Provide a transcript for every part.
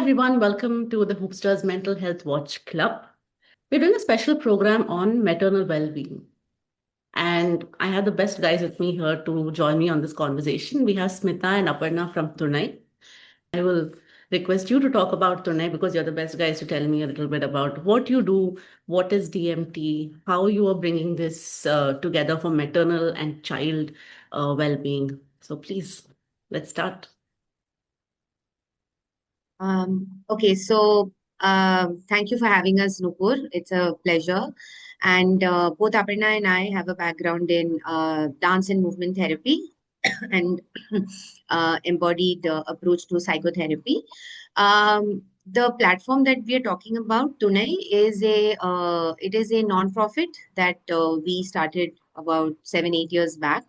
everyone, welcome to the Hoopsters Mental Health Watch Club. We're doing a special program on maternal well-being. And I have the best guys with me here to join me on this conversation. We have Smita and Aparna from Thunai. I will request you to talk about Thunai because you're the best guys to tell me a little bit about what you do, what is DMT, how you are bringing this together for maternal and child well-being. So please, let's start. Okay, so thank you for having us, Nupur. It's a pleasure. And both Aparna and I have a background in dance and movement therapy and embodied approach to psychotherapy. The platform that we are talking about tonight is a non-profit that we started about 7-8 years back,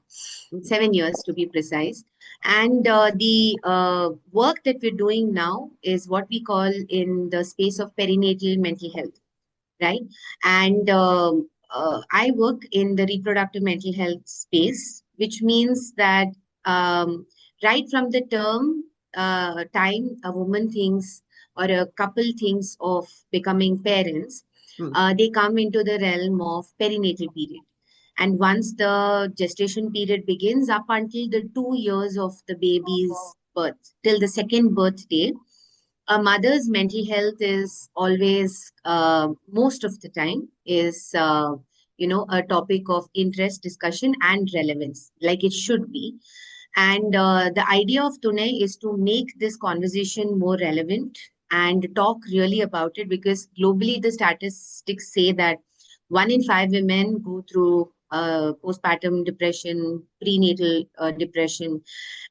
7 years to be precise. And the work that we're doing now is what we call in the space of perinatal mental health, right? And I work in the reproductive mental health space, which means that um, right from the time a woman thinks or a couple thinks of becoming parents, they come into the realm of perinatal period. And once the gestation period begins up until the 2 years of the baby's birth, till the second birthday, a mother's mental health is always, most of the time, is a topic of interest, discussion, and relevance, like it should be. And the idea of Tunai is to make this conversation more relevant and talk really about it because globally the statistics say that 1 in 5 women go through postpartum depression, prenatal depression.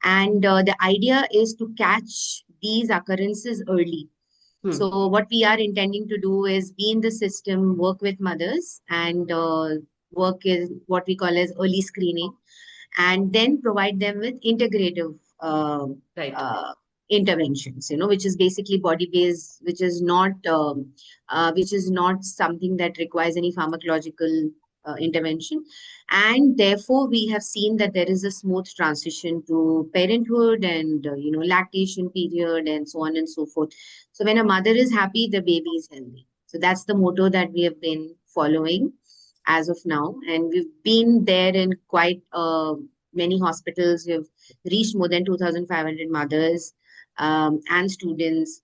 And the idea is to catch these occurrences early. Hmm. So, what we are intending to do is be in the system, work with mothers, and work is what we call as early screening, and then provide them with integrative Right. interventions. Which is basically body based, which is not something that requires any pharmacological intervention, and therefore we have seen that there is a smooth transition to parenthood and lactation period and so on and so forth. So when a mother is happy, the baby is healthy. So that's the motto that we have been following as of now. And we've been there in quite many hospitals. We've reached more than 2,500 mothers and students.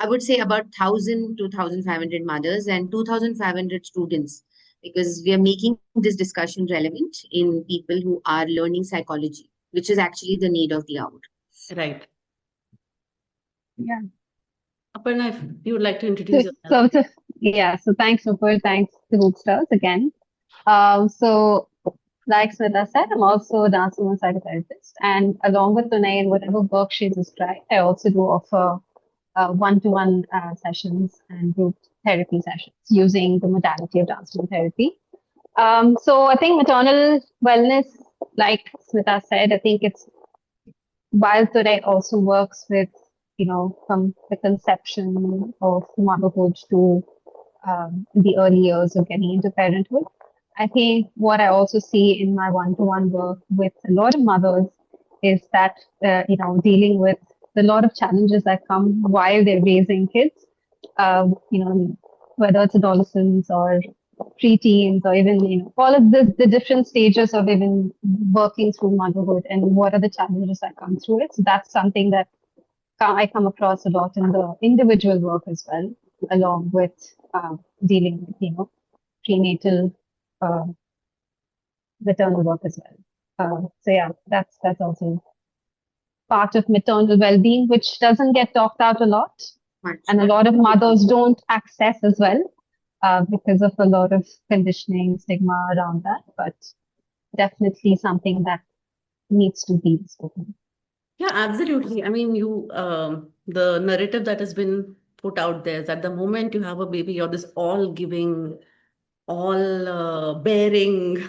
I would say about 1,000 to 1,500 mothers and 2,500 students, because we are making this discussion relevant in people who are learning psychology, which is actually the need of the hour. Right. Yeah. Aparna, if you would like to introduce yourself. So thanks, Nupur. Thanks to Hoopsters again. So like Smita said, I'm also a dance movement psychotherapist, and along with Tunai and whatever work she described, I also do offer one-to-one sessions and group therapy sessions using the modality of dance movement therapy. So I think maternal wellness, like Smita said, I think it's while Tunai also works with from the conception of motherhood to the early years of getting into parenthood. I think what I also see in my one-to-one work with a lot of mothers is that, dealing with a lot of challenges that come while they're raising kids, whether it's adolescents or preteens or even, all of the different stages of even working through motherhood and what are the challenges that come through it. So that's something that I come across a lot in the individual work as well, along with dealing with, prenatal, uh, maternal work as well. So yeah, that's also part of maternal well-being, which doesn't get talked out a lot, and a lot of mothers don't access as well because of a lot of conditioning, stigma around that. But definitely something that needs to be spoken. Yeah, absolutely. I mean, the narrative that has been put out there is that the moment you have a baby, you're this all giving, all bearing,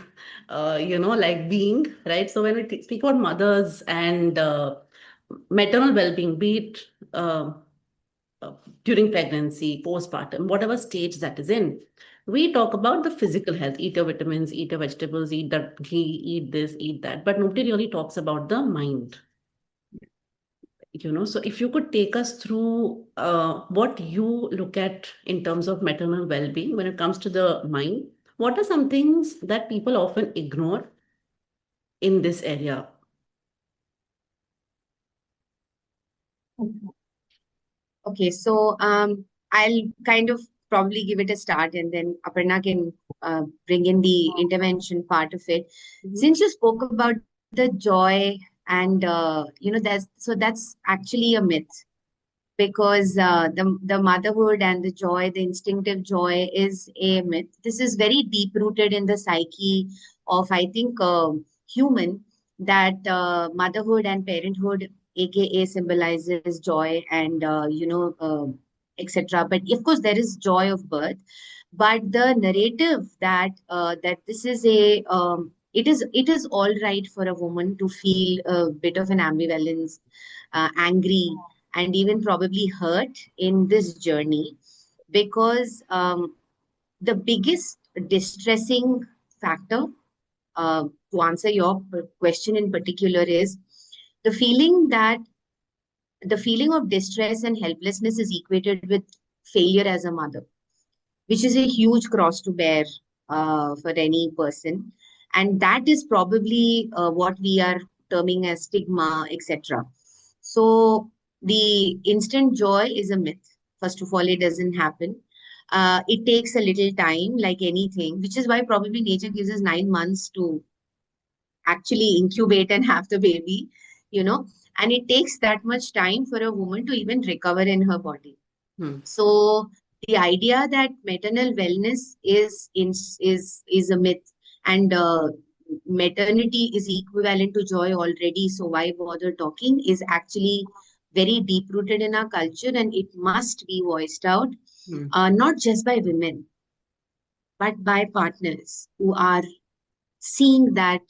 like being, right? So when we speak about mothers and maternal well-being, be it uh, during pregnancy, postpartum, whatever stage that is in, we talk about the physical health, eat your vitamins, eat your vegetables, eat that ghee, eat this, eat that. But nobody really talks about the mind. So if you could take us through what you look at in terms of maternal well-being when it comes to the mind, what are some things that people often ignore in this area? Okay, so I'll kind of probably give it a start, and then Aparna can bring in the intervention part of it. Since you spoke about the joy, and that's actually a myth, because the motherhood and the joy, the instinctive joy, is a myth. This is very deep rooted in the psyche of, I think, human, that motherhood and parenthood, aka, symbolizes joy and etc. But of course, there is joy of birth, but the narrative that this is a it is all right for a woman to feel a bit of an ambivalence, angry, and even probably hurt in this journey, because the biggest distressing factor, to answer your question in particular, is the feeling that the feeling of distress and helplessness is equated with failure as a mother, which is a huge cross to bear for any person. And that is probably what we are terming as stigma, etc. So the instant joy is a myth. First of all, it doesn't happen. It takes a little time, like anything, which is why probably nature gives us 9 months to actually incubate and have the baby, you know, and it takes that much time for a woman to even recover in her body. Hmm. So the idea that maternal wellness is a myth, and maternity is equivalent to joy already, so why bother talking, is actually very deep rooted in our culture, and it must be voiced out, Hmm. not just by women, but by partners who are seeing that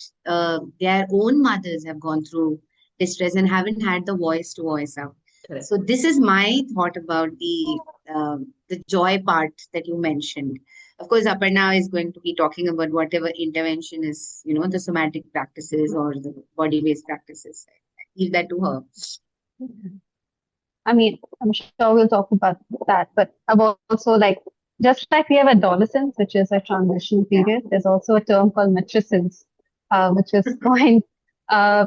their own mothers have gone through distress and haven't had the voice to voice out. Correct. So this is my thought about the joy part that you mentioned. Of course, Aparna is going to be talking about whatever intervention is, the somatic practices or the body-based practices. Leave that to her. I mean, I'm sure we'll talk about that, but I've also like, just like we have adolescence, which is a transition Yeah. period, there's also a term called matrescence, which is coined,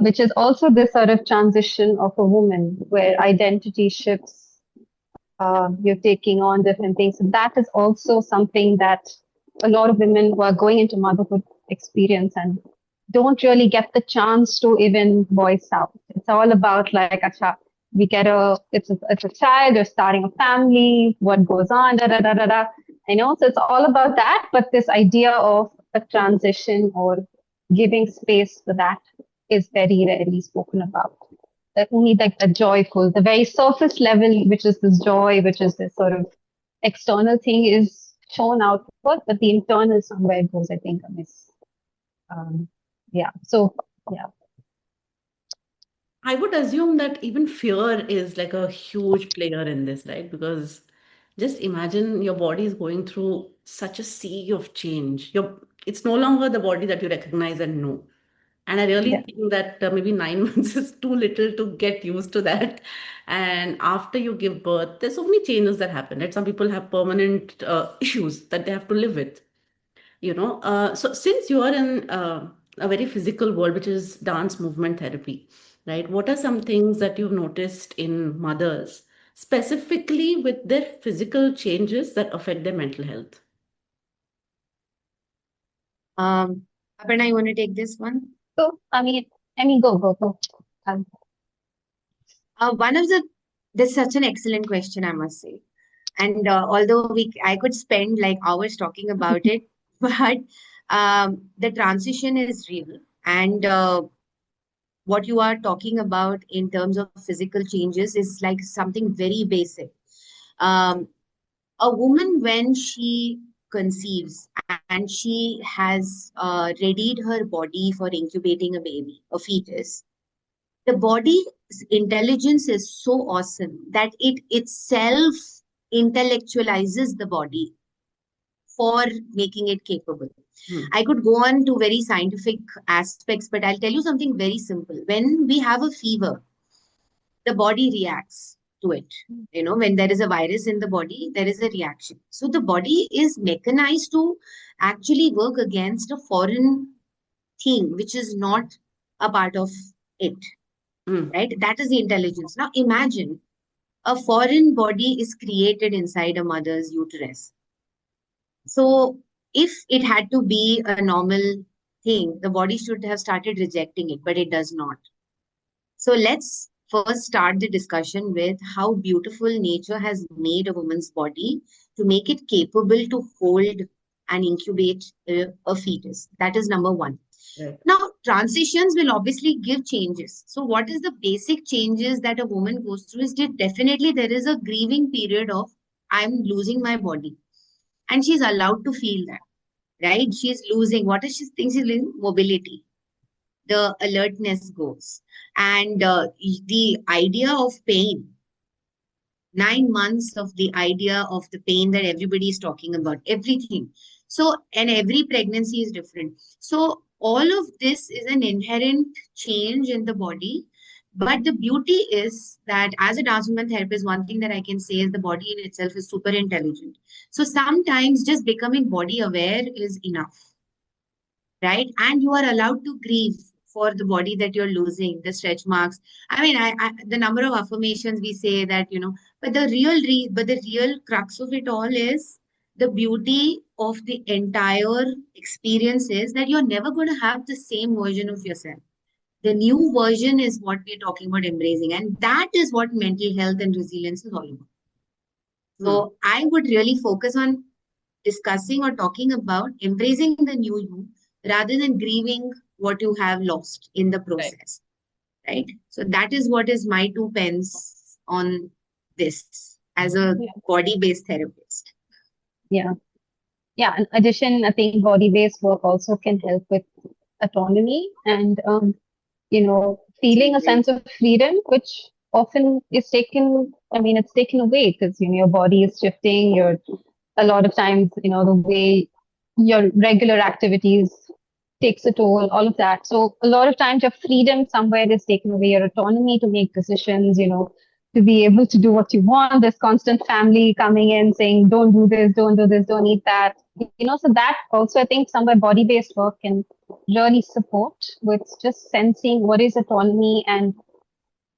which is also this sort of transition of a woman where identity shifts, you're taking on different things. And that is also something that a lot of women who are going into motherhood experience and don't really get the chance to even voice out. It's all about like, acha, it's a child, you're starting a family, what goes on, da da da da da. So it's all about that, but this idea of a transition or giving space for that is very rarely spoken about. That only like the joyful, the very surface level, which is this joy, which is this sort of external thing, is shown outward, but the internal somewhere goes, I think, amiss. Yeah. So yeah. I would assume that even fear is like a huge player in this, right? Because just imagine your body is going through such a sea of change. It's no longer the body that you recognize and know. And I really Yeah. think that maybe 9 months is too little to get used to that. And after you give birth, there's so many changes that happen, right? Some people have permanent issues that they have to live with. So since you are in a very physical world, which is dance movement therapy, right? What are some things that you've noticed in mothers, specifically with their physical changes that affect their mental health? Aparna, you want to take this one? So I mean, go. Um, One of This is such an excellent question, I must say. And although I could spend like hours talking about it, but the transition is real. And what you are talking about in terms of physical changes is like something very basic. Um, a woman, when she conceives and she has readied her body for incubating a baby, a fetus, the body's intelligence is so awesome that it itself intellectualizes the body for making it capable. Hmm. I could go on to very scientific aspects, but I'll tell you something very simple. When we have a fever, the body reacts to it. When there is a virus in the body, there is a reaction. So the body is mechanized to actually work against a foreign thing, which is not a part of it, right? That is the intelligence. Now imagine a foreign body is created inside a mother's uterus. So if it had to be a normal thing, the body should have started rejecting it, but it does not. So let's first start the discussion with how beautiful nature has made a woman's body to make it capable to hold and incubate a fetus. That is number one. Right. Now, transitions will obviously give changes. So what is the basic changes that a woman goes through is that definitely there is a grieving period of I'm losing my body. And she's allowed to feel that, right? She's losing, what is she thinks she's losing? Mobility. The alertness goes. And the idea of pain, 9 months of the idea of the pain that everybody is talking about, everything. So, and every pregnancy is different. So, all of this is an inherent change in the body. But the beauty is that as a dance movement therapist, one thing that I can say is the body in itself is super intelligent. So, sometimes just becoming body aware is enough, right? And you are allowed to grieve for the body that you're losing, the stretch marks. I mean, the number of affirmations we say that, but the real crux of it all is the beauty of the entire experience is that you're never going to have the same version of yourself. The new version is what we're talking about embracing. And that is what mental health and resilience is all about. So I would really focus on discussing or talking about embracing the new you rather than grieving what you have lost in the process. Right? So that is what is my 2 pence on this as a body-based therapist. Yeah. Yeah. In addition, I think body-based work also can help with autonomy and, feeling a sense of freedom, which often is taken, it's taken away because, your body is shifting. A lot of times, the way your regular activities takes a toll, all of that. So a lot of times your freedom somewhere is taken away, your autonomy to make decisions, to be able to do what you want. There's constant family coming in saying, don't do this, don't do this, don't eat that. So that also, I think somewhere body-based work can really support with just sensing what is autonomy. And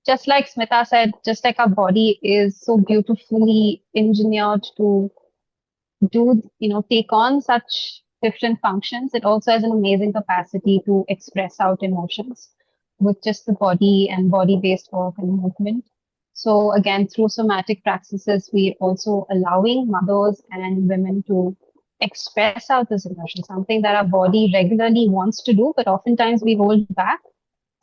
just like Smita said, just like our body is so beautifully engineered to take on such different functions, it also has an amazing capacity to express out emotions with just the body and body-based work and movement. So again, through somatic practices, we're also allowing mothers and women to express out this emotion, something that our body regularly wants to do, but oftentimes we hold back.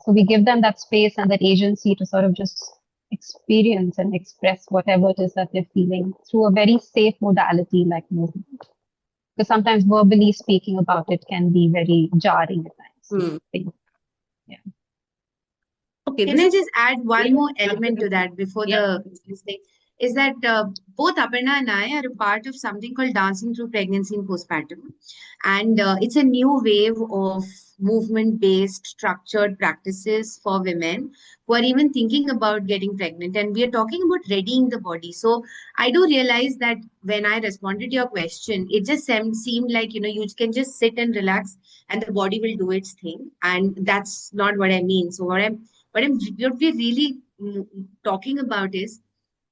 So we give them that space and that agency to sort of just experience and express whatever it is that they're feeling through a very safe modality like movement. Because sometimes verbally speaking about it can be very jarring at times. Yeah. Okay, can I just add one more element to that before this thing? Is that both Aparna and I are a part of something called Dancing Through Pregnancy and Postpartum. And it's a new wave of movement-based structured practices for women who are even thinking about getting pregnant. And we are talking about readying the body. So I do realize that when I responded to your question, it just seemed like, you can just sit and relax and the body will do its thing. And that's not what I mean. So what we're really talking about is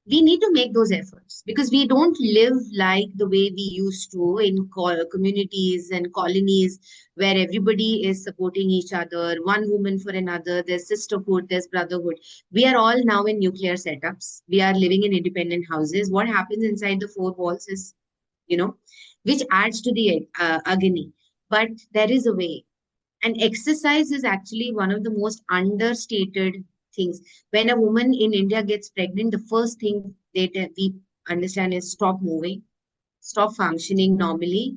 we need to make those efforts because we don't live like the way we used to in communities and colonies where everybody is supporting each other, one woman for another, there's sisterhood, there's brotherhood. We are all now in nuclear setups. We are living in independent houses. What happens inside the four walls is, which adds to the agony. But there is a way. And exercise is actually one of the most understated things. When a woman in India gets pregnant, the first thing that we understand is stop moving, stop functioning normally.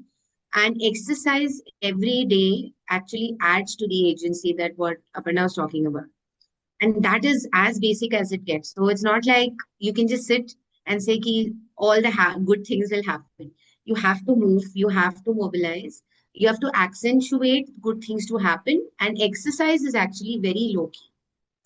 And exercise every day actually adds to the agency that what Aparna was talking about. And that is as basic as it gets. So it's not like you can just sit and say ki all the good things will happen. You have to move, you have to mobilize, you have to accentuate good things to happen. And exercise is actually very low key.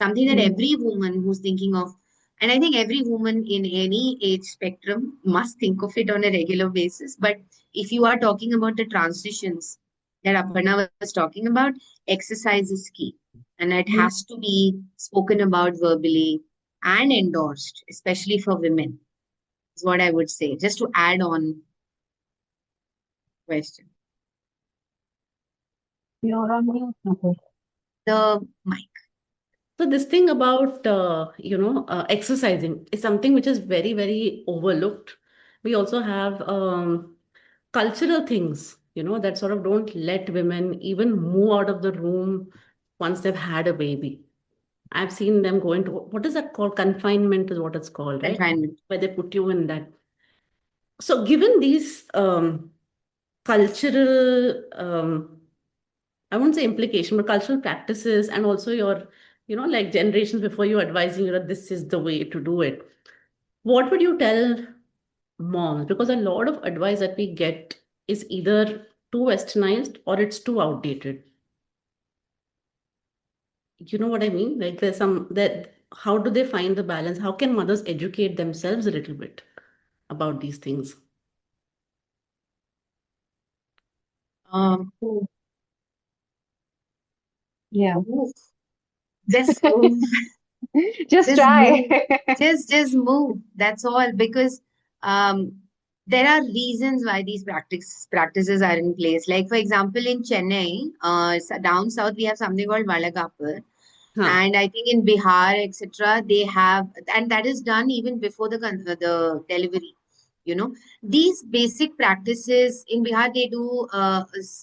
something that every woman who's thinking of, and I think every woman in any age spectrum must think of it on a regular basis. But if you are talking about the transitions that Aparna was talking about, exercise is key. And it has to be spoken about verbally and endorsed, especially for women, is what I would say. Just to add on question. You're on mute, Nupur. The mic. So this thing about exercising is something which is very, very overlooked. We also have cultural things, that sort of don't let women even move out of the room once they've had a baby. I've seen them go into, what is that called? Confinement is what it's called, right? Confinement. Where they put you in that. So given these cultural, I won't say implication, but cultural practices, and also your, like generations before you advising you that this is the way to do it. What would you tell moms? Because a lot of advice that we get is either too westernized or it's too outdated. You know what I mean? Like there's some that how do they find the balance? How can mothers educate themselves a little bit about these things? Um, Yeah. move. Just move. Just Just try. move. Just move. That's all. Because there are reasons why these practices are in place. Like for example, in Chennai, down south, we have something called Valagapur. Huh. And I think in Bihar, etc., they have, and that is done even before the delivery. These basic practices in Bihar, they do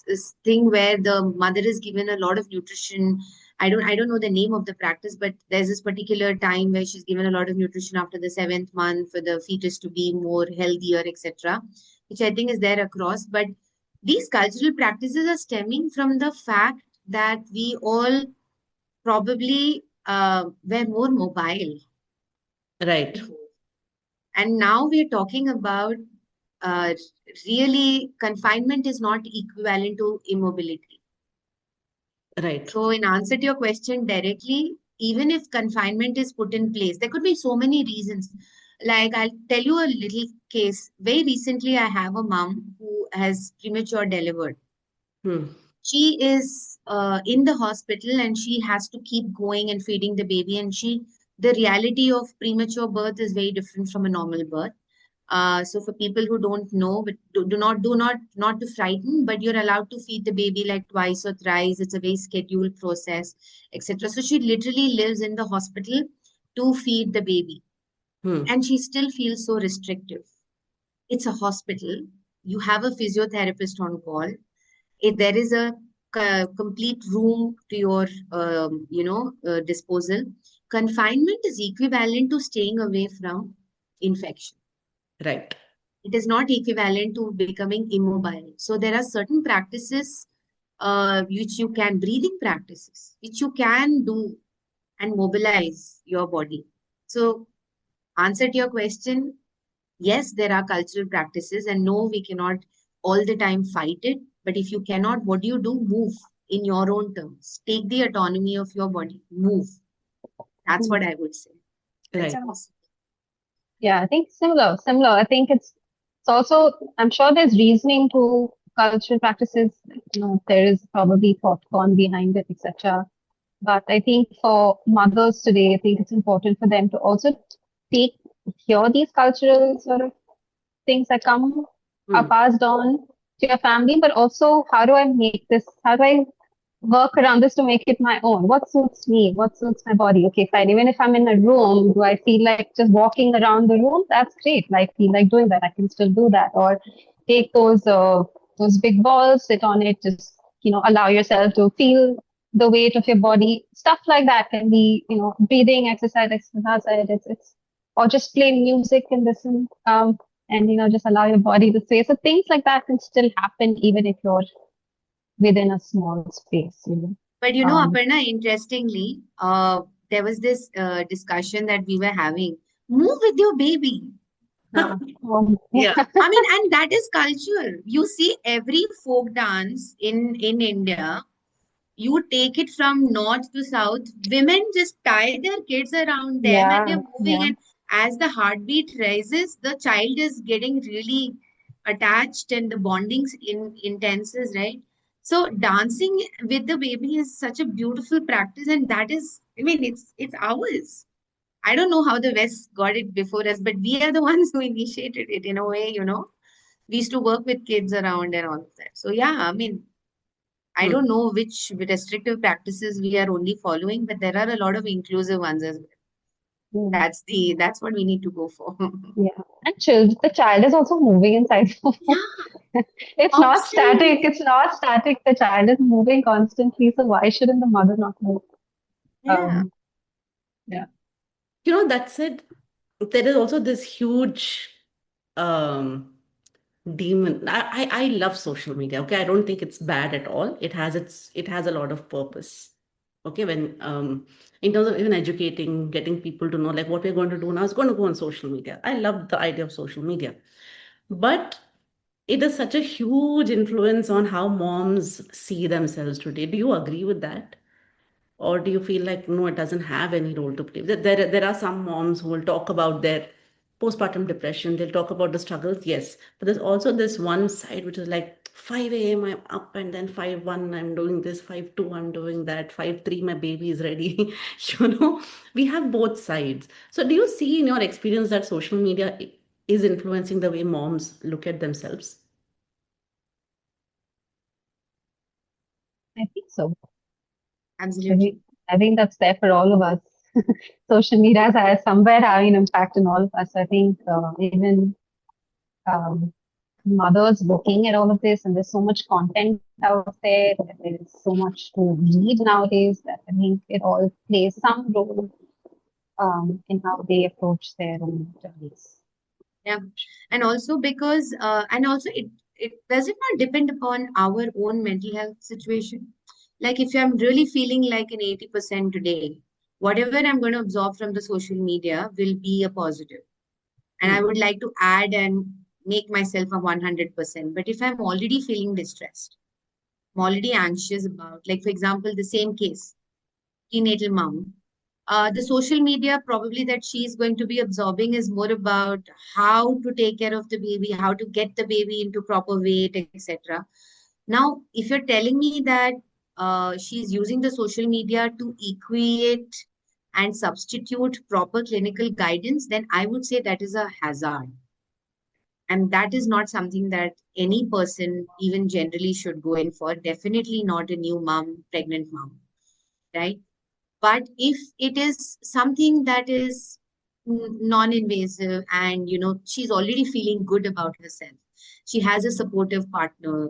this thing where the mother is given a lot of nutrition. I don't know the name of the practice, but there's this particular time where she's given a lot of nutrition after the seventh month for the fetus to be more healthier, etc., which I think is there across. But these cultural practices are stemming from the fact that we all probably were more mobile Right. before. And now we're talking about uh, really confinement is not equivalent to immobility. Right. So, in answer to your question directly, even if confinement is put in place, there could be so many reasons. Like, I'll tell you a little case. Very recently, I have a mom who has premature delivered. Hmm. She is in the hospital and she has to keep going and feeding the baby. And the reality of premature birth is very different from a normal birth. So for people who don't know, but do not to frighten, but you're allowed to feed the baby like twice or thrice. It's a very scheduled process, etc. So she literally lives in the hospital to feed the baby, Hmm. and she still feels so restrictive. It's a hospital. You have a physiotherapist on call. If there is a complete room to your disposal, confinement is equivalent to staying away from infection. Right. It is not equivalent to becoming immobile. So there are certain practices which you can, breathing practices, which you can do and mobilize your body. So answer to your question, yes, there are cultural practices, and no, we cannot all the time fight it. But if you cannot, what do? Move in your own terms. Take the autonomy of your body. Move. That's what I would say. That's Right. possible. Yeah, I think similar. I think it's also, I'm sure there's reasoning to cultural practices. There is probably thought gone behind it, etc. But I think for mothers today, I think it's important for them to also take hear these cultural sort of things that are Hmm. passed on to your family, but also how do I make this? How do I work around this to make it my own? What suits me? What suits my body? Okay, fine. Even if I'm in a room, do I feel like just walking around the room? That's great. Like feel like doing that. I can still do that. Or take those big balls, sit on it, just allow yourself to feel the weight of your body. Stuff like that can be, breathing exercise. It's or just play music and listen. And just allow your body to sway. So things like that can still happen even if you're within a small space. But Um, Aparna, interestingly, there was this discussion that we were having. Move with your baby. uh, Yeah. I mean, and that is culture. You see, every folk dance in India, you take it from north to south, women just tie their kids around them and they're Yeah, moving. yeah. And as the heartbeat rises, the child is getting really attached and the bonding intenses, right? So dancing with the baby is such a beautiful practice, and that is, I mean, it's ours. I don't know how the West got it before us, but we are the ones who initiated it in a way, We used to work with kids around and all of that. So yeah, I mean, I Hmm. don't know which restrictive practices we are only following, but there are a lot of inclusive ones as well. Mm. That's what we need to go for. Yeah. And the child is also moving inside. Yeah, It's not static. absolutely. It's not static. The child is moving constantly. So why shouldn't the mother not move? Yeah, Um, yeah. That said, there is also this huge um, demon. I love social media. Okay, I don't think it's bad at all. It has a lot of purpose. Okay, when in terms of even educating, getting people to know like what we're going to do now is going to go on social media. I love the idea of social media, but it is such a huge influence on how moms see themselves today. Do you agree with that? Or do you feel like, no, it doesn't have any role to play? There are some moms who will talk about their postpartum depression, they'll talk about the struggles, yes. But there's also this one side which is like 5 a.m. I'm up, and then 5:01 I'm doing this, 5:02 I'm doing that, 5:03 my baby is ready. We have both sides. So do you see in your experience that social media is influencing the way moms look at themselves? I think so. I think absolutely. I think that's there for all of us. Social media has somewhere having an impact on all of us. I think even um, mothers looking at all of this, and there's so much content out there, there's so much to read nowadays that I think it all plays some role in how they approach their own journeys. Yeah. And also it does it not depend upon our own mental health situation? Like if I'm really feeling like an 80% today, whatever I'm going to absorb from the social media will be a positive. And I Hmm. would like to add and make myself a 100%. But if I'm already feeling distressed, I'm already anxious about, like, for example, the same case, prenatal mom, the social media probably that she's going to be absorbing is more about how to take care of the baby, how to get the baby into proper weight, etc. Now, if you're telling me that she's using the social media to equate and substitute proper clinical guidance, then I would say that is a hazard. And that is not something that any person, even generally, should go in for. Definitely not a new mom, pregnant mom, right? But if it is something that is non-invasive and she's already feeling good about herself, she has a supportive partner,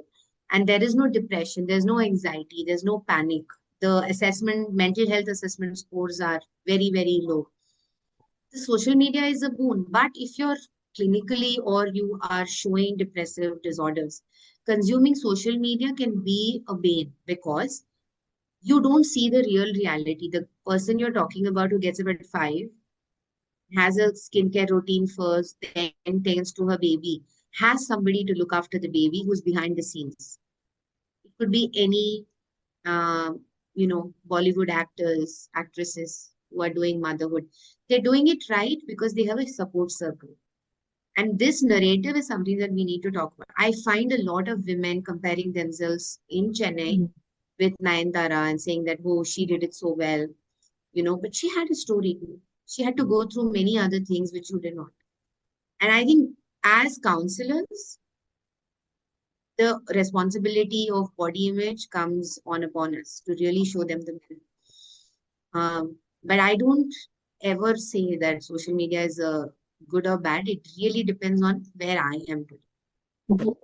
and there is no depression, there's no anxiety, there's no panic. The mental health assessment scores are very, very low. The social media is a boon, but if you're clinically or you are showing depressive disorders, consuming social media can be a bane because you don't see the real reality. The person you're talking about who gets up at 5 has a skincare routine first, then tends to her baby, has somebody to look after the baby who's behind the scenes. It could be any, uh, Bollywood actors, actresses who are doing motherhood. They're doing it right because they have a support circle. And this narrative is something that we need to talk about. I find a lot of women comparing themselves in Chennai Mhm. with Nayantara and saying that, oh, she did it so well, but she had a story too. She had to go through many other things which you did not. And I think as counselors, the responsibility of body image comes on upon us to really show them the mirror. But I don't ever say that social media is a good or bad. It really depends on where I am today. Mhm.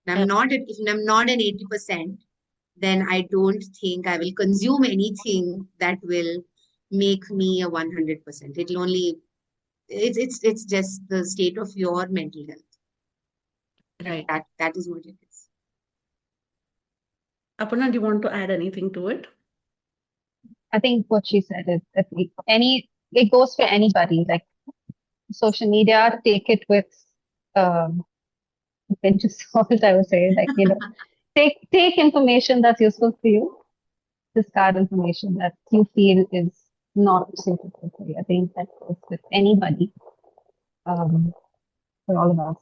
If I'm not an 80%, then I don't think I will consume anything that will make me a 100%. It'll only it's just the state of your mental health. Right. That is what it is. Aparna, do you want to add anything to it? I think what she said is that it goes for anybody. Like social media, take it with um, a pinch of salt. I would say, like take information that's useful for you, discard information that you feel is not suitable for you. I think that goes with anybody, for all of us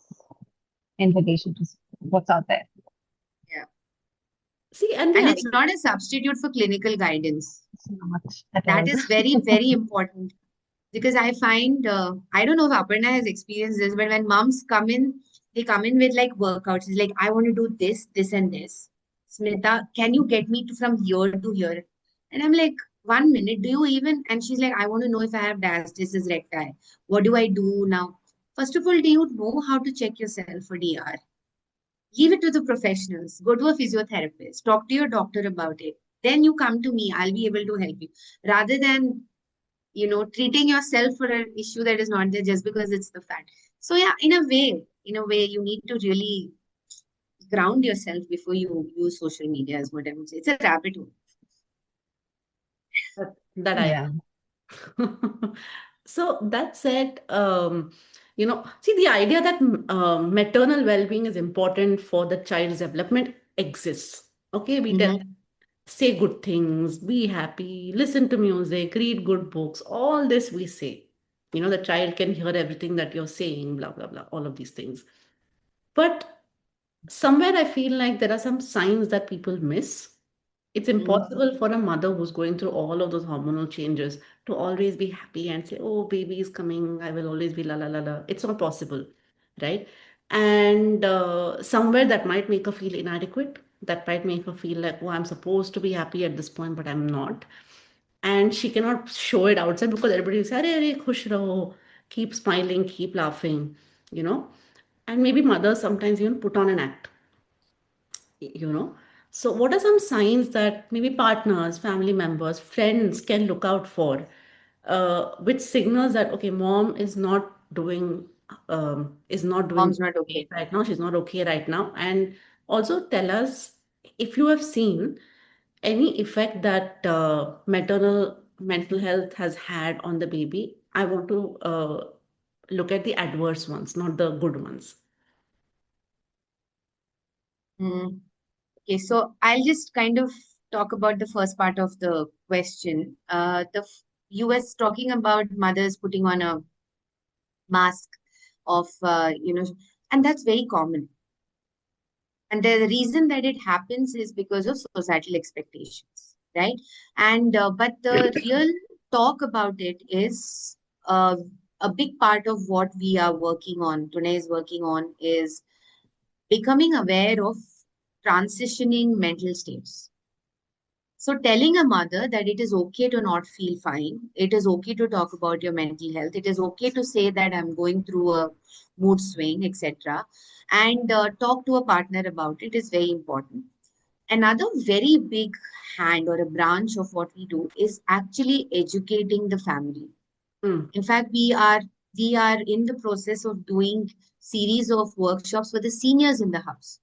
in relation to what's out there. Yeah. See, and And it's not a substitute for clinical guidance. It's not at That all. is very, very important. Because I find, I don't know if Aparna has experienced this, but when moms come in, they come in with like workouts. It's like, I want to do this, this, and this. Smita, can you get me to from here to here? And I'm like, 1 minute, do you even? And she's like, I want to know if I have diastasis recti. What do I do now? First of all, do you know how to check yourself for DR? Leave it to the professionals. Go to a physiotherapist. Talk to your doctor about it. Then you come to me. I'll be able to help you. Rather than treating yourself for an issue that is not there just because it's the fact. So yeah, in a way, you need to really ground yourself before you use social media, is what I would say. It's a rabbit hole. that Yeah. So that said, see the idea that maternal well-being is important for the child's development exists. Okay, we tell Mm-hmm. say good things, be happy, listen to music, read good books, all this we say. The child can hear everything that you're saying, blah, blah, blah, all of these things. But somewhere I feel like there are some signs that people miss. It's impossible for a mother who's going through all of those hormonal changes to always be happy and say, oh, baby is coming, I will always be la la la la. It's not possible, right? And somewhere that might make her feel inadequate. That might make her feel like, oh, I'm supposed to be happy at this point, but I'm not. And she cannot show it outside because everybody will say, "Arey, arey, khush raho, keep smiling, keep laughing, you know. And maybe mothers sometimes even put on an act, you know. So, what are some signs that maybe partners, family members, friends can look out for, which signals that okay, mom is not doing Mom's not great okay. right now. She's not okay right now, and also tell us if you have seen any effect that maternal mental health has had on the baby. I want to look at the adverse ones, not the good ones. Mm. Okay, so I'll just kind of talk about the first part of the question. You was talking about mothers putting on a mask of, and that's very common. And the reason that it happens is because of societal expectations, right? And but the real talk about it is a big part of what we are working on. Thunai is working on is becoming aware of transitioning mental states. So telling a mother that it is okay to not feel fine, it is okay to talk about your mental health, it is okay to say that I'm going through a mood swing, etc., and talk to a partner about it is very important. Another very big hand or a branch of what we do is actually educating the family. Mm, In fact, we are in the process of doing series of workshops for the seniors in the house,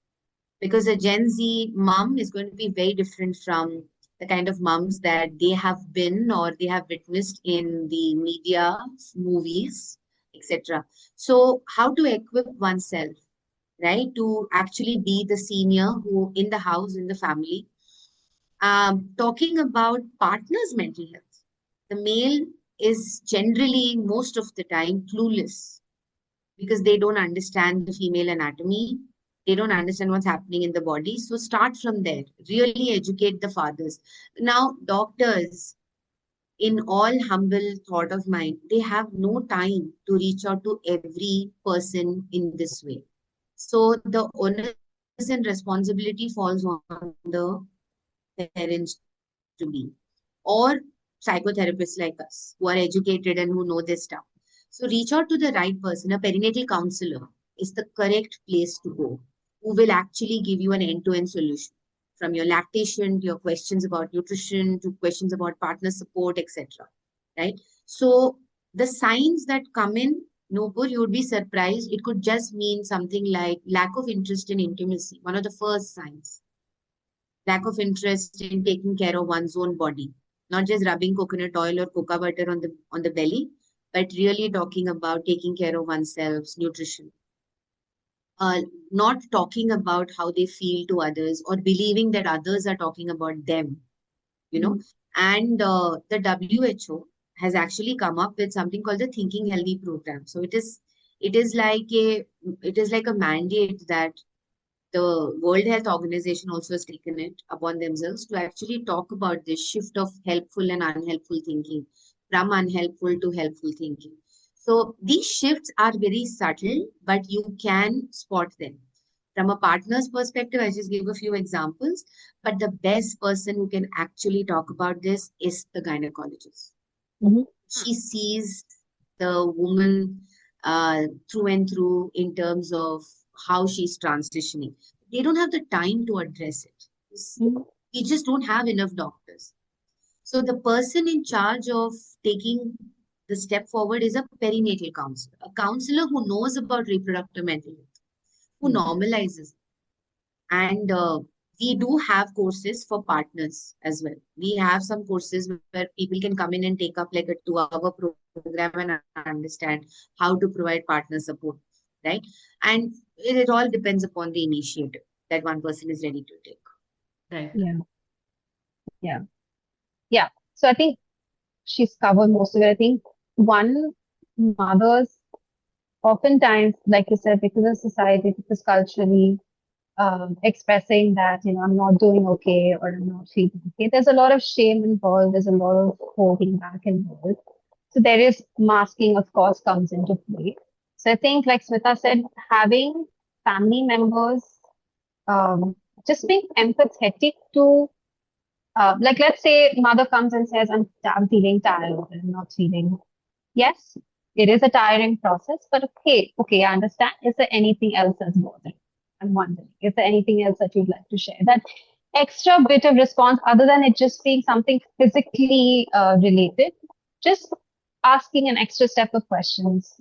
because a Gen Z mom is going to be very different from the kind of moms that they have been or they have witnessed in the media, movies, etc. So, how to equip oneself, right, to actually be the senior who in the house, in the family. Talking about partners' mental health, the male is generally most of the time clueless because they don't understand the female anatomy. They don't understand what's happening in the body. So start from there. Really educate the fathers. Now, doctors, in all humble thought of mine, they have no time to reach out to every person in this way. So the onus and responsibility falls on the parents to be, or psychotherapists like us who are educated and who know this stuff. So reach out to the right person. A perinatal counselor is the correct place to go, who will actually give you an end-to-end solution from your lactation to your questions about nutrition to questions about partner support, etc. Right? So the signs that come in, Nupur, you would be surprised. It could just mean something like lack of interest in intimacy, one of the first signs. Lack of interest in taking care of one's own body, not just rubbing coconut oil or cocoa butter on the belly, but really talking about taking care of oneself, nutrition. not talking about how they feel to others or believing that others are talking about them, you know. And the WHO has actually come up with something called the Thinking Healthy program. So it is like a mandate that the World Health Organization also has taken it upon themselves to actually talk about this shift of helpful and unhelpful thinking, from unhelpful to helpful thinking. So these shifts are very subtle, but you can spot them. From a partner's perspective, I just gave a few examples, but the best person who can actually talk about this is the gynecologist. Mhm. She sees the woman through and through in terms of how she's transitioning. They don't have the time to address it. Mhm. We just don't have enough doctors. So the person in charge of taking the step forward is a perinatal counselor, a counselor who knows about reproductive mental health, who normalizes. And we do have courses for partners as well. We have some courses where people can come in and take up like a 2-hour program and understand how to provide partner support, right? And it all depends upon the initiative that one person is ready to take. Right. Yeah, yeah, yeah. So I think she's covered most of it. I think one, mothers oftentimes, like you said, because of society, because culturally, expressing that, I'm not doing okay or I'm not feeling okay. There's a lot of shame involved. There's a lot of holding back involved. So there is masking, of course, comes into play. So I think, like Smita said, having family members, um, just being empathetic to, like, let's say mother comes and says, I'm feeling tired or I'm not feeling. Yes, it is a tiring process, but okay, I understand. Is there anything else that's bothering? I'm wondering, is there anything else that you'd like to share? That extra bit of response, other than it just being something physically related, just asking an extra step of questions,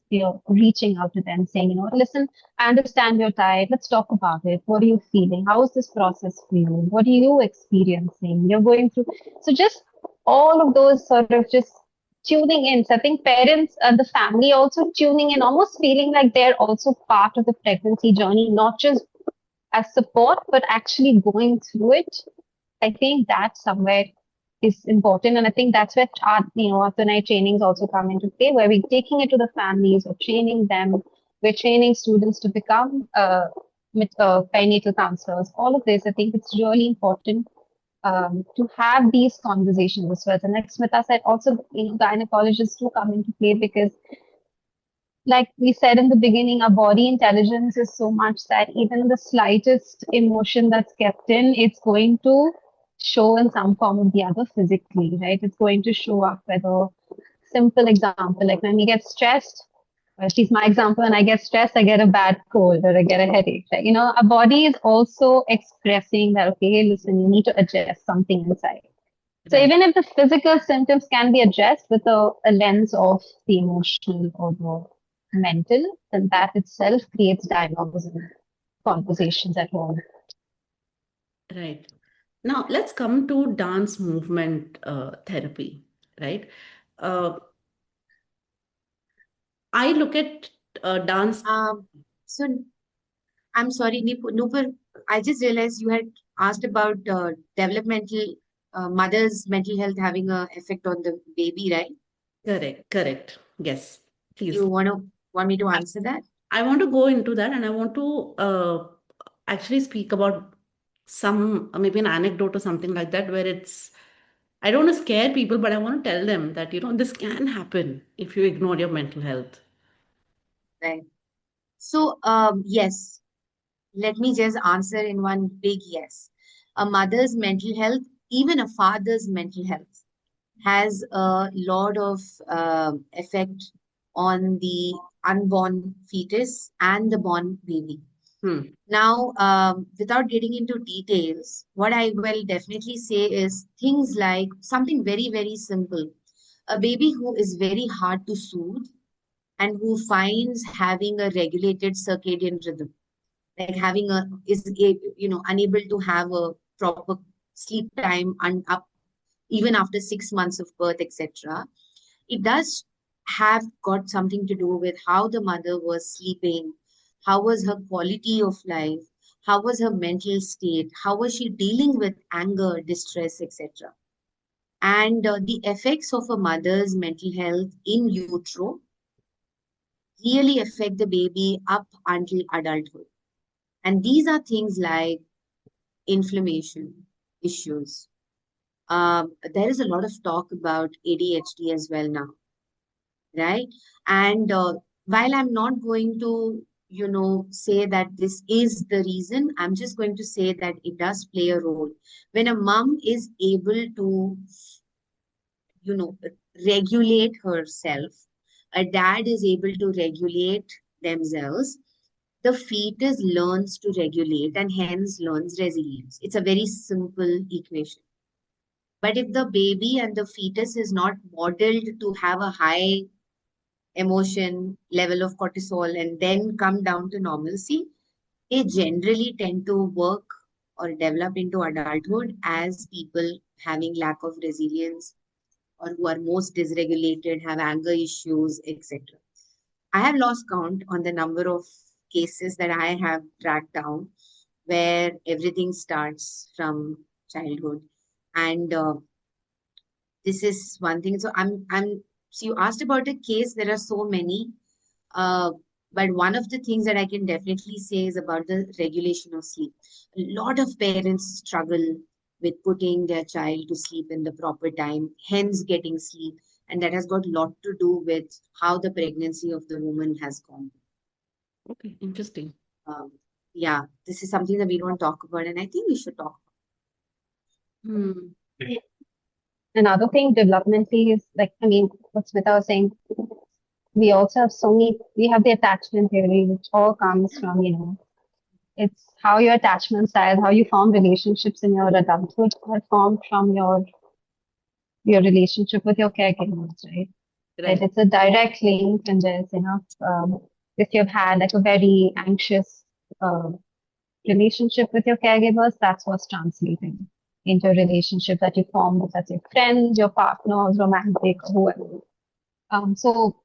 reaching out to them, saying, listen, I understand you're tired. Let's talk about it. What are you feeling? How is this process for you? What are you experiencing? You're going through. So just all of those sort of just tuning in. So I think parents and the family also tuning in, almost feeling like they're also part of the pregnancy journey, not just as support, but actually going through it. I think that somewhere is important. And I think that's where our Thunai trainings also come into play, where we're taking it to the families, we're training them, we're training students to become perinatal counselors. All of this, I think it's really important to have these conversations as well. And like Smita said, also, gynecologists do come into play because, like we said in the beginning, our body intelligence is so much that even the slightest emotion that's kept in, it's going to show in some form or the other physically, right? It's going to show up, whether simple example, like when we get stressed, at least my example, when I get stressed, I get a bad cold or I get a headache. Right? Our body is also expressing that, okay, hey, listen, you need to address something inside. So Right. even if the physical symptoms can be addressed with a lens of the emotional or the mental, then that itself creates dialogues and conversations at home. Right. Now let's come to dance movement therapy, right? Uh, I look at dance. So I'm sorry, Nupur, I just realized you had asked about developmental mother's mental health having an effect on the baby, right? Correct, correct. Yes, please. You want me to answer that? I want to go into that and I want to actually speak about some, maybe an anecdote or something like that, where I don't want to scare people, but I want to tell them that, this can happen if you ignore your mental health. Right. So, yes, let me just answer in one big yes. A mother's mental health, even a father's mental health, has a lot of effect on the unborn fetus and the born baby. Now, without getting into details, what I will definitely say is things like something very, very simple. A baby who is very hard to soothe and who finds having a regulated circadian rhythm, like having unable to have a proper sleep time and up even after 6 months of birth, etc. It does have got something to do with how the mother was sleeping, How was her quality of life? How was her mental state? How was she dealing with anger, distress, etc.? And the effects of a mother's mental health in utero really affect the baby up until adulthood. And these are things like inflammation issues. There is a lot of talk about ADHD as well now, right? And while I'm not going to, say that this is the reason, I'm just going to say that it does play a role. When a mom is able to, you know, regulate herself, a dad is able to regulate themselves, the fetus learns to regulate and hence learns resilience. It's a very simple equation. But if the baby and the fetus is not modeled to have a high emotion level of cortisol and then come down to normalcy, they generally tend to work or develop into adulthood as people having lack of resilience or who are most dysregulated, have anger issues, etc. I have lost count on the number of cases that I have tracked down where everything starts from childhood. And this is one thing. So you asked about a case, there are so many. Uh, but one of the things that I can definitely say is about the regulation of sleep. A lot of parents struggle with putting their child to sleep in the proper time, hence getting sleep. And that has got a lot to do with how the pregnancy of the woman has gone. Okay, interesting. Yeah, this is something that we don't talk about, and I think we should talk Hmm. Another thing developmentally is like, I mean, what Smita was saying, we also have we have the attachment theory, which all comes from, it's how your attachment style, how you form relationships in your adulthood are formed from your relationship with your caregivers, right? Right. Right. It's a direct link, and there's, if you've had like a very anxious uh, relationship with your caregivers, that's what's translating into a relationship that you form with, let's say, friends, your partners, romantic, whoever. So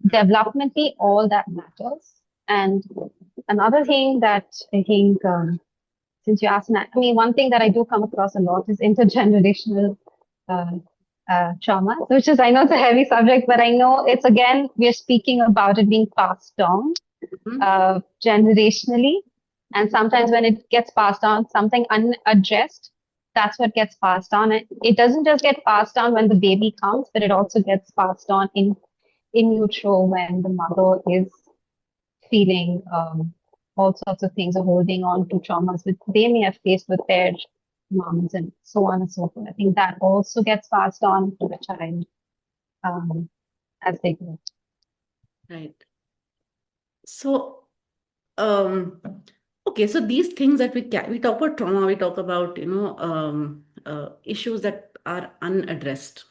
developmentally, all that matters. And another thing that I think, since you asked that, I mean, one thing that I do come across a lot is intergenerational uh, trauma, which is, I know it's a heavy subject, but I know it's, again, we're speaking about it being passed on generationally. And sometimes when it gets passed on, something unaddressed, that's what gets passed on. It doesn't just get passed on when the baby comes, but it also gets passed on in utero when the mother is feeling all sorts of things or holding on to traumas that they may have faced with their moms and so on and so forth. I think that also gets passed on to the child as they grow. Right. So, okay, so these things that we talk about trauma, we talk about, issues that are unaddressed.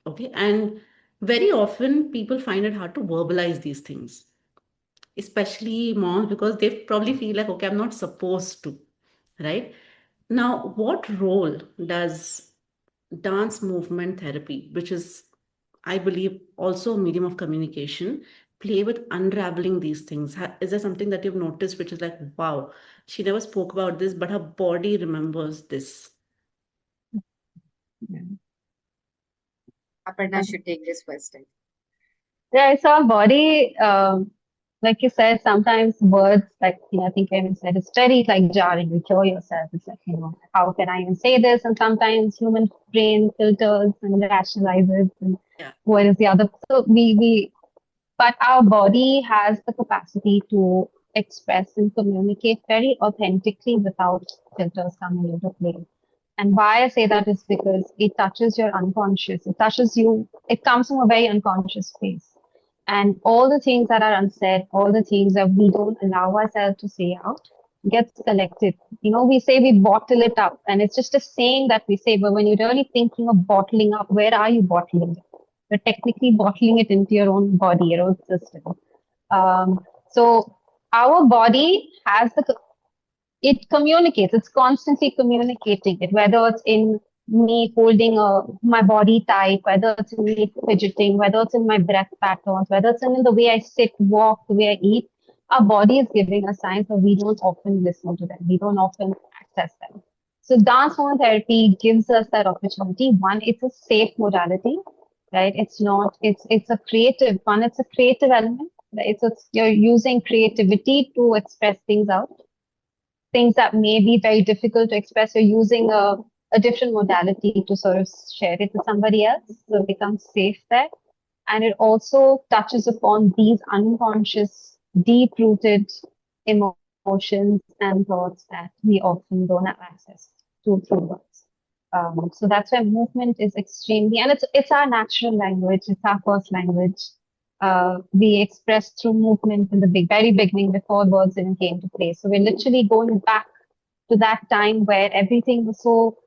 Okay. And very often people find it hard to verbalize these things, especially moms, because they probably feel like, okay, I'm not supposed to, right? Now, what role does dance movement therapy, which is, I believe, also a medium of communication, play with unraveling these things? Is there something that you've noticed which is like, wow, she never spoke about this, but her body remembers this? Aparna should take this question. Yeah, it's our body. Like you said, sometimes words, like, I think Kevin said, it's very like jarring. You hear yourself. It's like, how can I even say this? And sometimes human brain filters and rationalizes and Yeah. what is the other. So but our body has the capacity to express and communicate very authentically without filters coming into play. And why I say that is because it touches your unconscious. It touches you. It comes from a very unconscious place. And all the things that are unsaid, all the things that we don't allow ourselves to say out, gets collected. We say we bottle it up, and it's just a saying that we say, but when you're really thinking of bottling up, where are you bottling it? You're technically bottling it into your own body, your own system. So our body has it communicates. It's constantly communicating it, whether it's in me holding my body tight, whether it's in me fidgeting, whether it's in my breath patterns, whether it's in the way I sit, walk, the way I eat. our body is giving us signs, but we don't often listen to them. We don't often access them. So dance movement therapy gives us that opportunity. One, it's a safe modality, right? It's not, it's a creative one. It's a creative element, right? So you're using creativity to express things out, things that may be very difficult to express. You're using a different modality to sort of share it with somebody else. So it becomes safe there. And it also touches upon these unconscious, deep rooted emotions and thoughts that we often don't have access to through words. So that's why movement is extremely, and it's our natural language, it's our first language. We express through movement in the very beginning before words even came to play. So we're literally going back to that time where everything was so,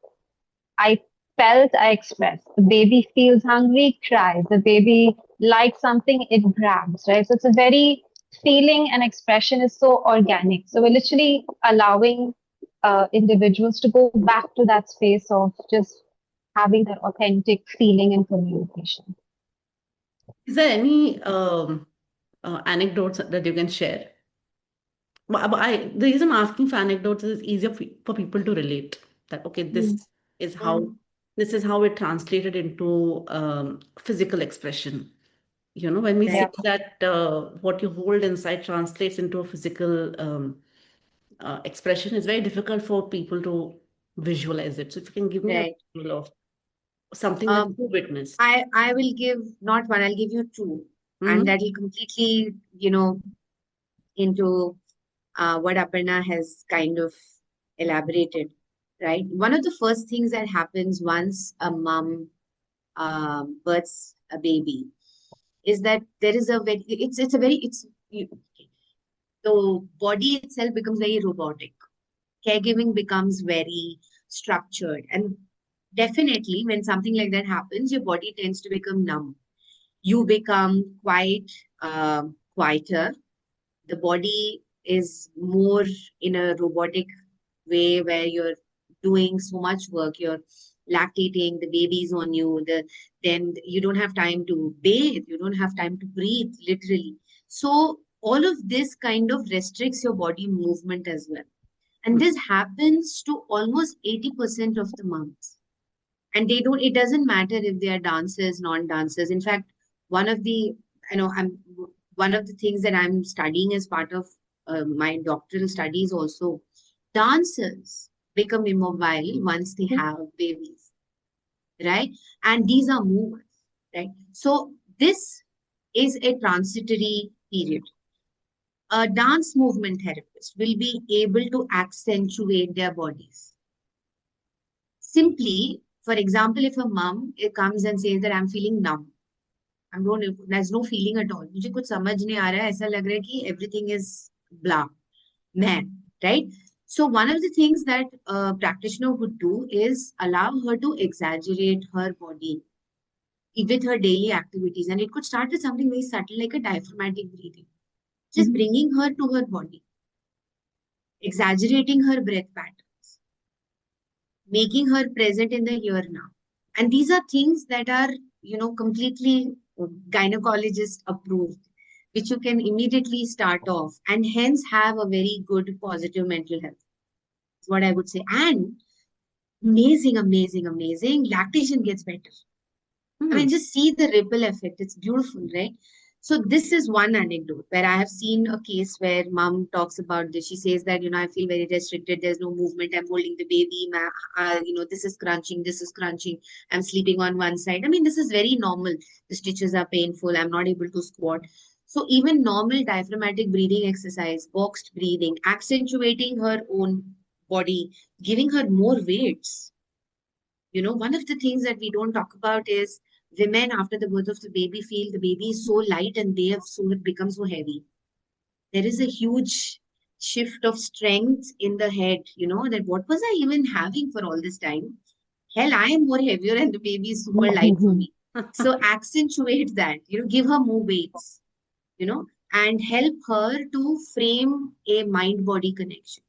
I felt, I expressed. The baby feels hungry, cries. The baby likes something, it grabs, right? So it's a very feeling and expression is so organic. So we're literally allowing individuals to go back to that space of just having that authentic feeling and communication. Is there any anecdotes that you can share? The reason I'm asking for anecdotes is it's easier for people to relate that, okay, Mm. is how this is how it translated into physical expression. When we say Right. that what you hold inside translates into a physical expression, it's very difficult for people to visualize it. So if you can give me a Right. visual of something that you witnessed. I will give not one, I'll give you two, and Mm-hmm. that will completely, into what Aparna has kind of elaborated, right? One of the first things that happens once a mom births a baby is that there is a very, it's a very, it's, you, the body itself becomes very robotic. Caregiving becomes very structured. And definitely, when something like that happens, your body tends to become numb. You become quieter. The body is more in a robotic way where you're doing so much work. You're lactating, the baby's on you, then you don't have time to bathe, you don't have time to breathe, literally. So all of this kind of restricts your body movement as well. And this happens to almost 80% of the moms. And they don't, it doesn't matter if they are dancers, non-dancers. In fact, one of the, I'm one of the things that I'm studying as part of my doctoral studies also, dancers become immobile once they have babies, right? And these are movers, right? So this is a transitory period. A dance movement therapist will be able to accentuate their bodies. Simply, for example, if a mom comes and says that I'm feeling numb, there's no feeling at all. मुझे कुछ समझ नहीं आ रहा है, ऐसा लग रहा है कि everything is blah, man, right? So one of the things that a practitioner would do is allow her to exaggerate her body with her daily activities. And it could start with something very subtle like a diaphragmatic breathing. Just bringing her to her body, exaggerating her breath patterns, making her present in the here now. And these are things that are, completely gynecologist approved, which you can immediately start off and hence have a very good positive mental health. Is what I would say. And amazing, amazing, amazing, lactation gets better. I mean, just see the ripple effect. It's beautiful, right? So this is one anecdote where I have seen a case where mom talks about this. She says that, I feel very restricted. There's no movement. I'm holding the baby. This is crunching. This is crunching. I'm sleeping on one side. I mean, this is very normal. The stitches are painful. I'm not able to squat. So even normal diaphragmatic breathing exercise, boxed breathing, accentuating her own body, giving her more weights. One of the things that we don't talk about is women after the birth of the baby feel the baby is so light and they have become so heavy. There is a huge shift of strength in the head, that what was I even having for all this time? Hell, I am more heavier and the baby is super light for me. So accentuate that, give her more weights, and help her to frame a mind-body connection.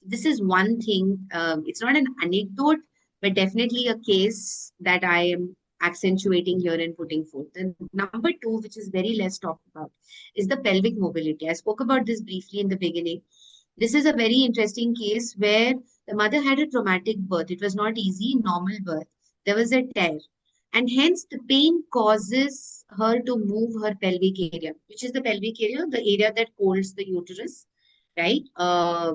This is one thing. It's not an anecdote, but definitely a case that I am accentuating here and putting forth. And number two, which is very less talked about, is the pelvic mobility. I spoke about this briefly in the beginning. This is a very interesting case where the mother had a traumatic birth. It was not easy, normal birth. There was a tear. And hence the pain causes her to move her pelvic area, which is the pelvic area, the area that holds the uterus, right?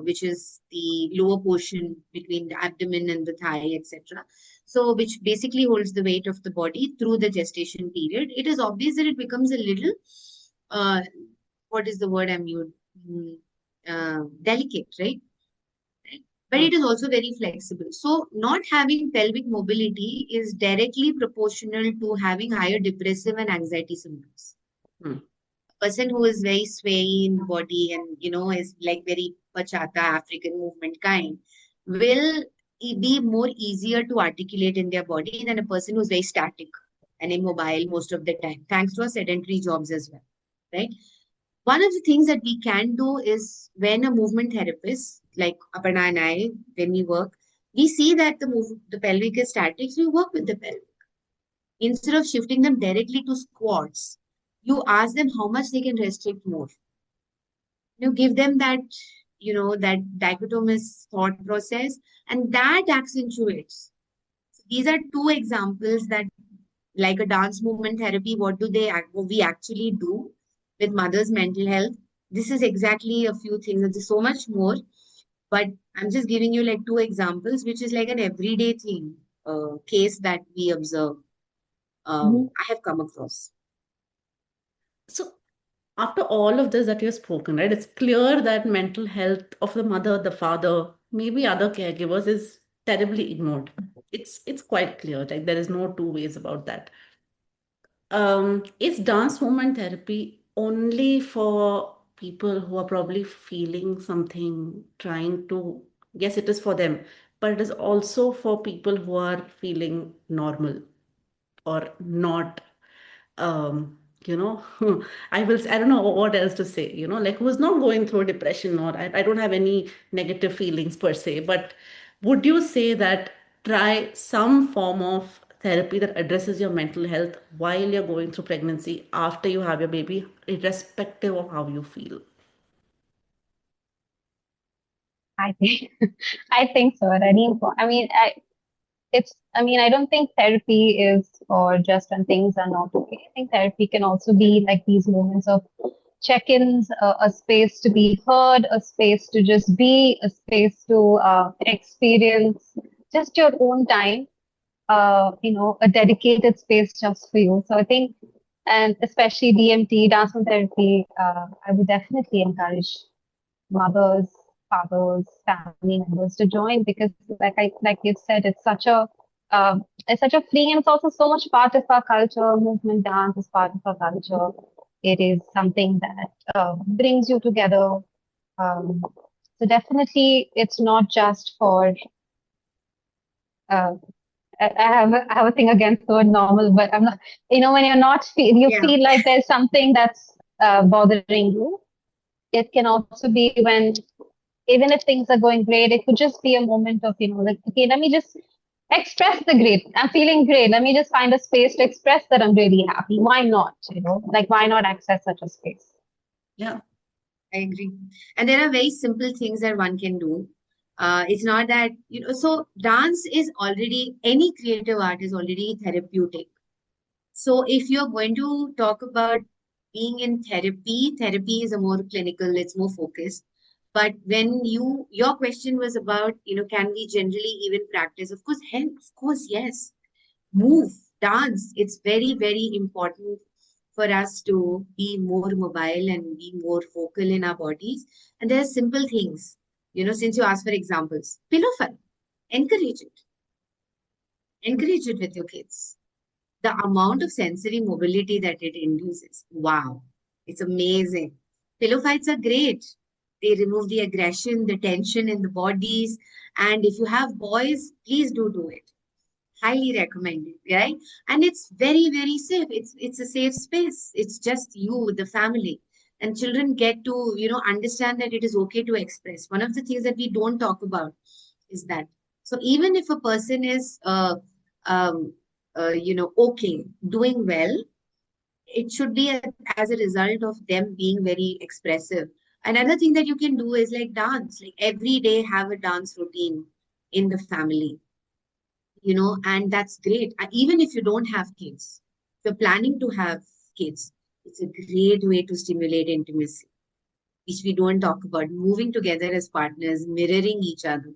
Which is the lower portion between the abdomen and the thigh, etc. So, which basically holds the weight of the body through the gestation period. It is obvious that it becomes a little, uh, what is the word I'm using? Delicate, right? But Hmm. it is also very flexible. So, not having pelvic mobility is directly proportional to having higher depressive and anxiety symptoms. Hmm. Person who is very swayy in the body and is like very bachata African movement kind will be more easier to articulate in their body than a person who's very static and immobile most of the time, thanks to our sedentary jobs as well, right? One of the things that we can do is when a movement therapist like Aparna and I, when we work, we see that the pelvic is static, so we work with the pelvic. Instead of shifting them directly to squats, you ask them how much they can restrict more. You give them that, that dichotomous thought process, and that accentuates. So these are two examples that, like a dance movement therapy, what we actually do with mother's mental health. This is exactly a few things. There's so much more, but I'm just giving you like two examples, which is like an everyday thing, case that we observe. I have come across. So, after all of this that you've spoken, right, it's clear that mental health of the mother, the father, maybe other caregivers is terribly ignored. It's quite clear. Like there is no two ways about that. Is dance movement therapy only for people who are probably feeling something, trying to, yes, it is for them, but it is also for people who are feeling normal or not, um, you know, I don't know what else to say, like who's not going through depression or I don't have any negative feelings per se, but would you say that try some form of therapy that addresses your mental health while you're going through pregnancy, after you have your baby, irrespective of how you feel? I think I think so. At any point, I mean, I don't think therapy is for just when things are not okay. I think therapy can also be like these moments of check-ins, a space to be heard, a space to just be, a space to experience just your own time, a dedicated space just for you. So I think, and especially DMT, dance and therapy, I would definitely encourage mothers, fathers, family members to join because, like you said, it's such a freeing and it's also so much part of our culture. Movement dance is part of our culture. It is something that brings you together. Um, so definitely, it's not just for. Uh, I have a thing against the word normal, but I'm not. When you're not you Yeah, feel like there's something that's bothering you. It can also be when even if things are going great, it could just be a moment of, like, okay, let me just express the great. I'm feeling great. Let me just find a space to express that I'm really happy. Why not? Like, why not access such a space? Yeah. I agree. And there are very simple things that one can do. It's not that, so dance is already, any creative art is already therapeutic. So if you're going to talk about being in therapy, therapy is a more clinical, it's more focused. But when your question was about, can we generally even practice? Of course, yes. Move, dance. It's very, very important for us to be more mobile and be more vocal in our bodies. And there are simple things, since you asked for examples. Pillow fight, encourage it. Encourage it with your kids. The amount of sensory mobility that it induces. Wow, it's amazing. Pillow fights are great. They remove the aggression, the tension in the bodies. And if you have boys, please do it. Highly recommended, right? And it's very, very safe. It's a safe space. It's just you, the family. And children get to, understand that it is okay to express. One of the things that we don't talk about is that. So even if a person is um, okay, doing well, it should be as a result of them being very expressive. Another thing that you can do is like dance, like every day have a dance routine in the family, and that's great. Even if you don't have kids, if you're planning to have kids, it's a great way to stimulate intimacy, which we don't talk about. Moving together as partners, mirroring each other,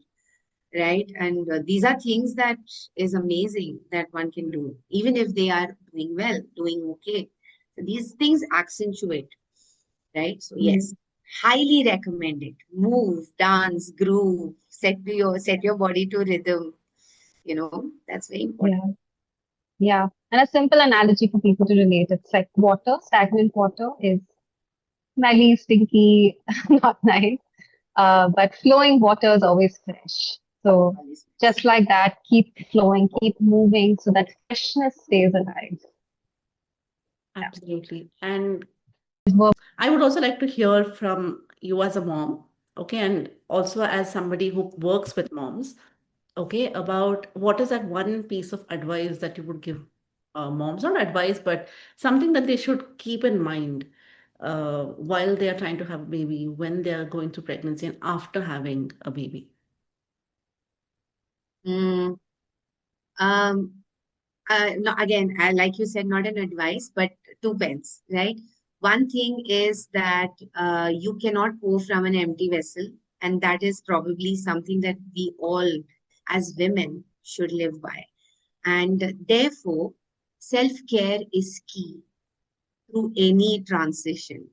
right? And these are things that is amazing that one can do, even if they are doing well, doing okay. So these things accentuate, right? So yes, highly recommend it. Move, dance, groove, set your body to rhythm. That's very important. Yeah. Yeah. And a simple analogy for people to relate, it's like water, stagnant water is smelly, stinky, not nice. But flowing water is always fresh. So just like that, keep flowing, keep moving so that freshness stays alive. Absolutely. And Work. I would also like to hear from you as a mom, okay, and also as somebody who works with moms, okay, about what is that one piece of advice that you would give moms, not advice, but something that they should keep in mind while they are trying to have a baby, when they are going through pregnancy, and after having a baby. Mm, um, no, again, like you said, not an advice, but two pence, right? One thing is that you cannot pour from an empty vessel, and that is probably something that we all, as women, should live by. And therefore, self-care is key through any transition.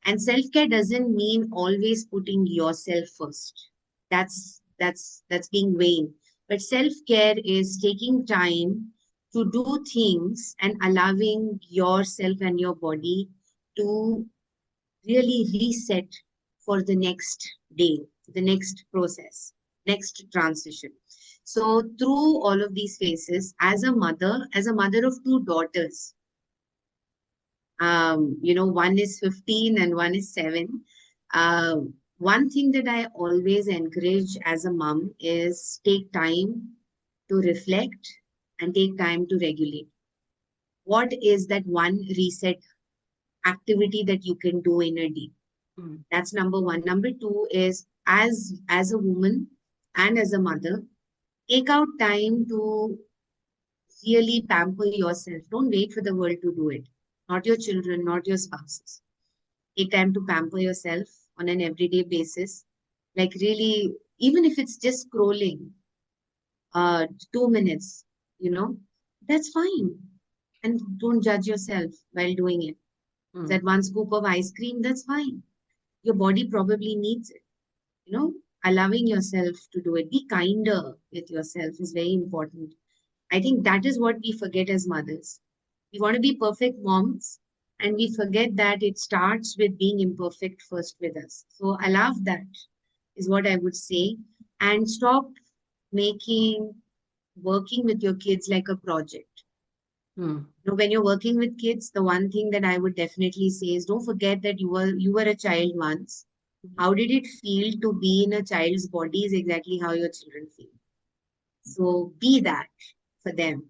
And self-care doesn't mean always putting yourself first. That's being vain. But self-care is taking time to do things and allowing yourself and your body to really reset for the next day, the next process, next transition. So through all of these phases, as a mother of two daughters, one is 15 and one is 7. One thing that I always encourage as a mom is take time to reflect and take time to regulate. What is that one reset activity that you can do in a day? Mm. That's number one. Number two is as a woman and as a mother, take out time to really pamper yourself. Don't wait for the world to do it. Not your children, not your spouses. Take time to pamper yourself on an everyday basis. Like really, even if it's just scrolling, 2 minutes, you know, that's fine. And don't judge yourself while doing it. That one scoop of ice cream, that's fine. Your body probably needs it. Allowing yourself to do it. Be kinder with yourself is very important. I think that is what we forget as mothers. We want to be perfect moms, and we forget that it starts with being imperfect first with us. So allow that is what I would say. And stop making working with your kids like a project. When you're working with kids, the one thing that I would definitely say is don't forget that you were a child once. How did it feel to be in a child's body is exactly how your children feel. So be that for them.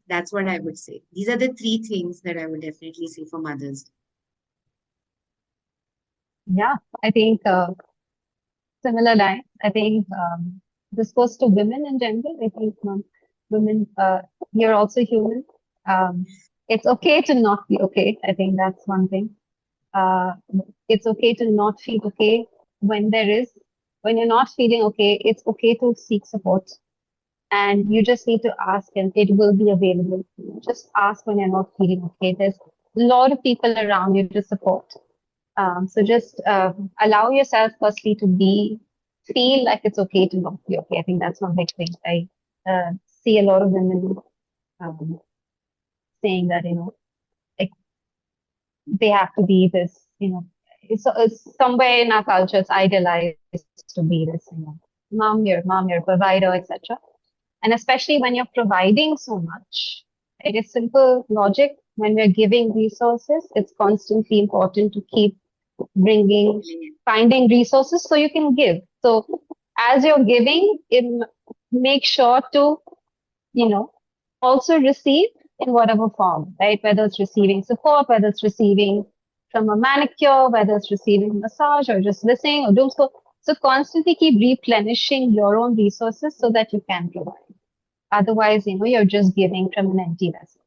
That's what I would say. These are the three things that I would definitely say for mothers. Yeah, I think similar lines. I think this goes to women in general. I think women, you're also human. It's okay to not be okay. I think that's one thing. Uh, it's okay to not feel okay when you're not feeling okay, it's okay to seek support. And you just need to ask and it will be available. Just ask when you're not feeling okay. There's a lot of people around you to support. So just allow yourself firstly to feel like it's okay to not be okay. I think that's one big thing. I see a lot of women um, saying that, like they have to be this, it's somewhere in our culture, it's idealized to be this, mom, you're a provider, etc. And especially when you're providing so much, it is simple logic. When we're giving resources, it's constantly important to keep finding resources so you can give. So as you're giving, make sure to, you know, also receive in whatever form, right? Whether it's receiving support, whether it's receiving from a manicure, whether it's receiving massage or just listening or doom scroll. So constantly keep replenishing your own resources so that you can provide. Otherwise, you're just giving from an empty vessel.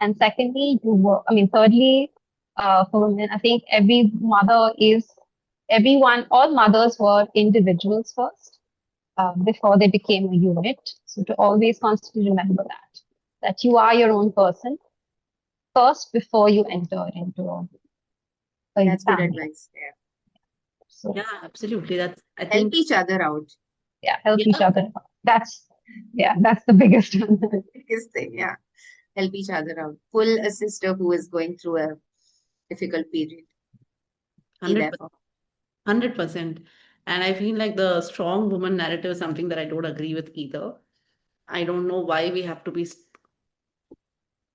And secondly, thirdly, for women, I think all mothers were individuals first, before they became a unit. So to always constantly remember that you are your own person first before you enter into a That's good family. advice. Yeah. So Yeah, absolutely. That's, I Help think, each other out. yeah, help each yeah, other. That's the biggest one. Biggest thing, yeah. Help each other out. Pull a sister who is going through a difficult period. Be there 100%. for. 100%. And I feel like the strong woman narrative is something that I don't agree with either. I don't know why we have to be,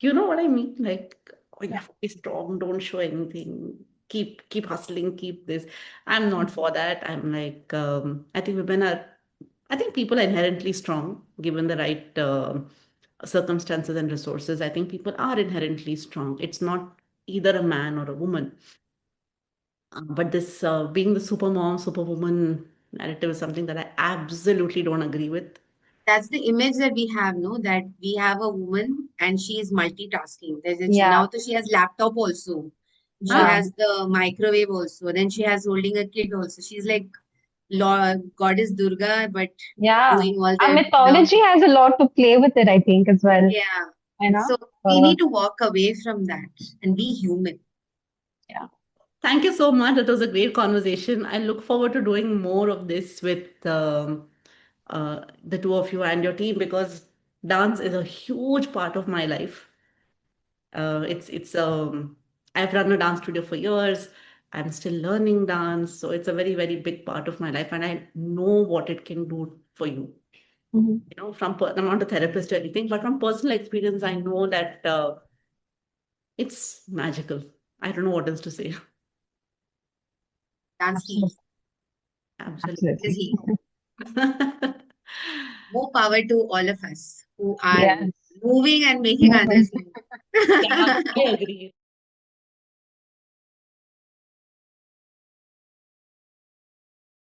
you know what I mean? Like, oh, you have to be strong, don't show anything. Keep hustling, keep this. I'm not for that. I'm like, I think I think people are inherently strong given the right circumstances and resources. I think people are inherently strong. It's not either a man or a woman. But this being the supermom, superwoman narrative is something that I absolutely don't agree with. That's the image that we have, no? That we have a woman and she is multitasking. Yeah, Now she has laptop also. She yeah, has the microwave also. Then she has holding a kid also. She's like Goddess Durga, but yeah. doing all Our the mythology has a lot to play with it, I think, as well. yeah. You know, So we uh, need to walk away from that and be human. yeah. Thank you so much. It was a great conversation. I look forward to doing more of this with the two of you and your team because dance is a huge part of my life. It's I've run a dance studio for years. I'm still learning dance, so it's a very, very big part of my life, and I know what it can do for you. Mhm. I'm not a therapist or anything, but from personal experience, I know that it's magical. I don't know what else to say. Dance Absolutely, heals. Absolutely. It is absolutely. healing. More power to all of us who are Yes. moving and making Moving. others move. Yeah, I agree.